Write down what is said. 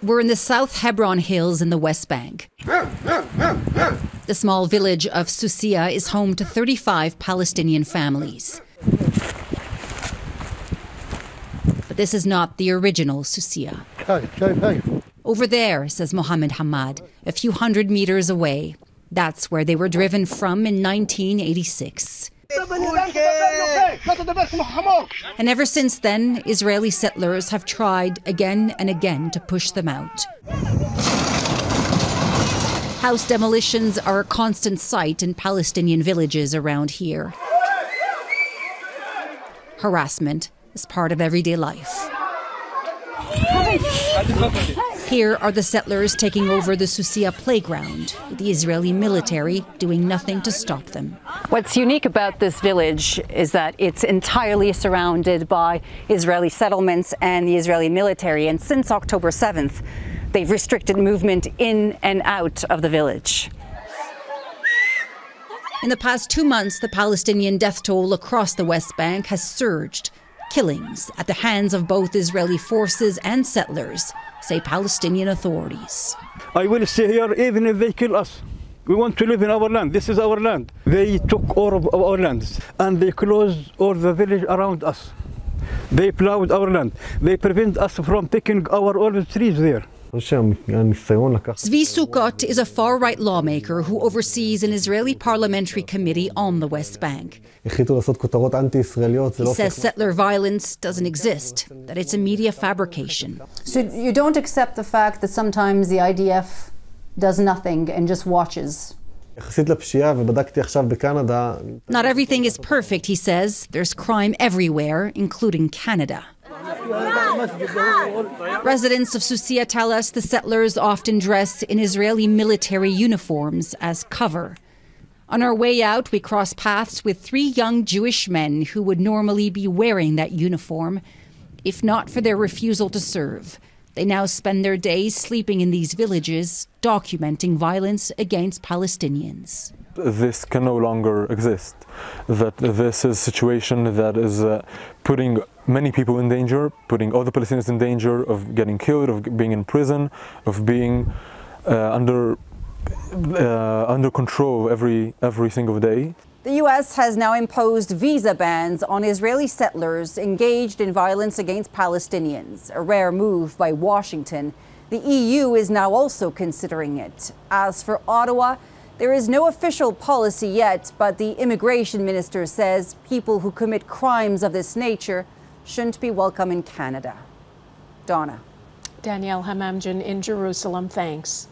We're in the South Hebron Hills in the West Bank. The small village of Susiya is home to 35 Palestinian families. But this is not the original Susiya. Over there, says Mohammed Hamad, a few hundred meters away. That's where they were driven from in 1986. And ever since then, Israeli settlers have tried again and again to push them out. House demolitions are a constant sight in Palestinian villages around here. Harassment is part of everyday life. Here are the settlers taking over the Susiya playground, with the Israeli military doing nothing to stop them. What's unique about this village is that it's entirely surrounded by Israeli settlements and the Israeli military, and since October 7th, they've restricted movement in and out of the village. In the past 2 months, the Palestinian death toll across the West Bank has surged. Killings at the hands of both Israeli forces and settlers, say Palestinian authorities. I will stay here even if they kill us. We want to live in our land. This is our land. They took all of our lands and they closed all the village around us. They plowed our land. They prevent us from picking our olive trees there. Zvi Sukkot is a far-right lawmaker who oversees an Israeli parliamentary committee on the West Bank. He says settler violence doesn't exist, that it's a media fabrication. So you don't accept the fact that sometimes the IDF does nothing and just watches? Not everything is perfect, he says. There's crime everywhere, including Canada. Residents of Susiya tell us the settlers often dress in Israeli military uniforms as cover. On our way out, we cross paths with 3 young Jewish men who would normally be wearing that uniform, if not for their refusal to serve. They now spend their days sleeping in these villages, documenting violence against Palestinians. This can no longer exist. That this is a situation that is putting many people in danger, putting other Palestinians in danger of getting killed, of being in prison, of being under control every single day. The U.S. has now imposed visa bans on Israeli settlers engaged in violence against Palestinians, a rare move by Washington. The EU is now also considering it. As for Ottawa, there is no official policy yet, but the immigration minister says people who commit crimes of this nature shouldn't be welcome in Canada. Donna. Daniele Hamamdjian in Jerusalem, thanks.